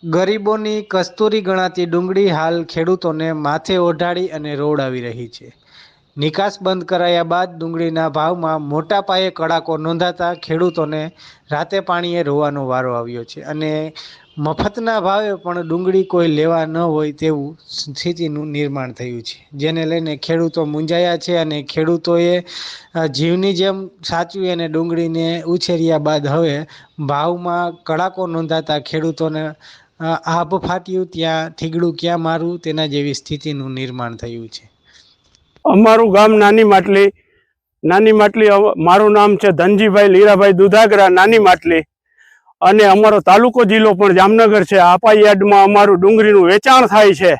ગરીબોની કસ્તુરી ગણાતી ડુંગળી હાલ ખેડૂતોને માથે ઓઢાડી અને રોવડાવી રહી છે. નિકાસ બંધ કરાયા બાદ ડુંગળીના ભાવમાં મોટા પાયે કડાકો નોંધાતા ખેડૂતોને રાતે પાણીએ રોવાનો વારો આવ્યો છે અને મફતના ભાવે પણ ડુંગળી કોઈ લેવા ન હોય તેવું સ્થિતિનું નિર્માણ થયું છે, જેને લઈને ખેડૂતો મૂંઝાયા છે અને ખેડૂતોએ જીવની જેમ સાચવી અને ડુંગળીને ઉછેર્યા બાદ હવે ભાવમાં કડાકો નોંધાતા ખેડૂતોને આભ ફાટ્યું ત્યાં થીગડું ક્યાં મારું તેના જેવી સ્થિતિનું નિર્માણ થયું છે. અમારું ગામ નાની માટલી મારું નામ છે ધનજીભાઈ લીરાભાઈ દુધાગરા નાની માટલી અને અમારો તાલુકો જિલ્લો પણ જામનગર છે. આપા યાર્ડમાં અમારું ડુંગળીનું વેચાણ થાય છે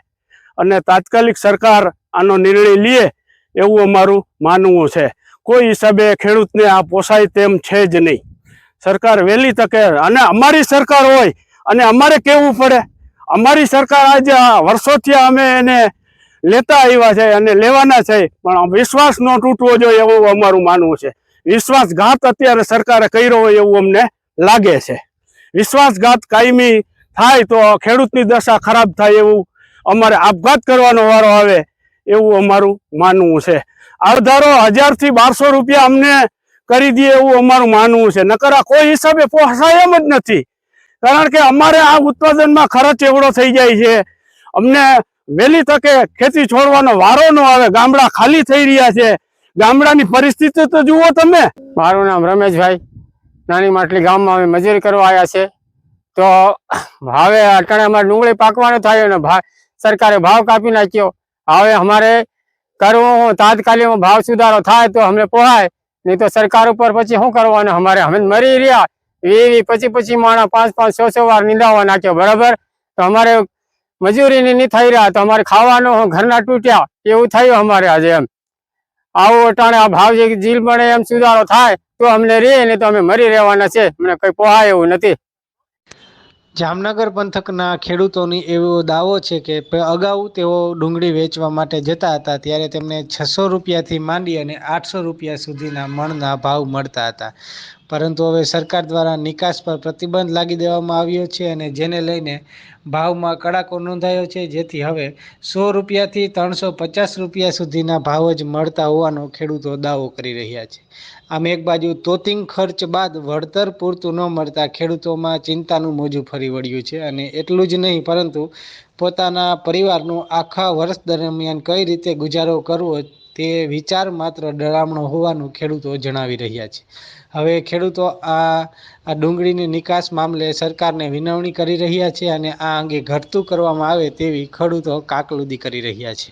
અને તાત્કાલિક સરકાર આનો નિર્ણય લે એવું અમારું માનવું છે. કોઈ હિસાબે ખેડૂતને આ પોસાય તેમ છે જ નહીં. સરકાર વહેલી તકે અને અમારી સરકાર હોય અને અમારે કહેવું પડે. અમારી સરકાર આજે વર્ષોથી અમે એને લેતા આવ્યા છે અને લેવાના છે, પણ વિશ્વાસ ન તૂટવો જોઈએ એવું અમારું માનવું છે. વિશ્વાસઘાત અત્યારે સરકારે કર્યો હોય એવું અમને લાગે છે. વિશ્વાસઘાત કાયમી થાય તો ખેડૂતની દશા ખરાબ થાય એવું અમારે આપઘાત કરવાનો વારો આવે એવું અમારું માનવું છે. અડધારો 1000 થી 1200 રૂપિયા અમને કરી દે એવું અમારું માનવું છે. નકર આ કોઈ હિસાબે પોસાય એમ જ નથી, કારણ કે અમારે આ ઉત્પાદનમાં ખર્ચ એવડો થઈ જાય છે. અમને વહેલી તકે ખેતી છોડવાનો વારો ન આવે. ગામડા ખાલી થઈ રહ્યા છે. ગામડાની પરિસ્થિતિ તો જુઓ તમે. મારું નામ રમેશભાઈ, નાની માટલી ગામમાં અમે મજૂરી કરવા આવ્યા છે. તો હવે અટાણે અમારે ડુંગળી પાકવાનું થાય ને સરકારે ભાવ કાપી નાખ્યો. હવે અમારે કરવું તાત્કાલિક ભાવ સુધારો થાય તો અમને પોહાય, નહીં તો સરકાર ઉપર પછી શું કરવાનું. અમારે અમે મરી રહ્યા 20-25 માણસ 5-5, 6-6 વાર નિંદાવા નાખ્યો, બરાબર. તો અમારે મજૂરી નહીં થઈ રહ્યા, તો અમારે ખાવાનું ઘરના તૂટ્યા એવું થયું અમારે આજે. એમ આવું અટાણે આ ભાવ જે જીલ બને એમ સુધારો થાય તો અમને રે, નહીં તો અમે મરી રહેવાના છે. અમને કઈ પોહાય એવું નથી. જામનગર પંથકના ખેડૂતોની એવો દાવો છે કે અગાઉ તેઓ ડુંગળી વેચવા માટે જતા હતા ત્યારે તેમને 600 રૂપિયાથી માંડી અને 800 રૂપિયા સુધીના મણના ભાવ મળતા હતા, પરંતુ હવે સરકાર દ્વારા નિકાસ પર પ્રતિબંધ લાગી દેવામાં આવ્યો છે અને જેને લઈને ભાવમાં કડાકો નોંધાયો છે, જેથી હવે 100 રૂપિયાથી 350 રૂપિયા સુધીના ભાવ જ મળતા હોવાનો ખેડૂતો દાવો કરી રહ્યા છે. આમ એક બાજુ તોતિંગ ખર્ચ બાદ વળતર પૂરતું ન મળતા ખેડૂતોમાં ચિંતાનું મોજું ફરી વળ્યું છે અને એટલું જ નહીં પરંતુ પોતાના પરિવારનું આખા વર્ષ દરમિયાન કઈ રીતે ગુજારો કરવો તે વિચાર માત્ર ડરામણો હોવાનું ખેડૂતો જણાવી રહ્યા છે. હવે ખેડૂતો આ ડુંગળીની નિકાસ મામલે સરકારને વિનવણી કરી રહ્યા છે અને આ અંગે ઘટતું કરવામાં આવે તેવી ખેડૂતો કાકલુદી કરી રહ્યા છે.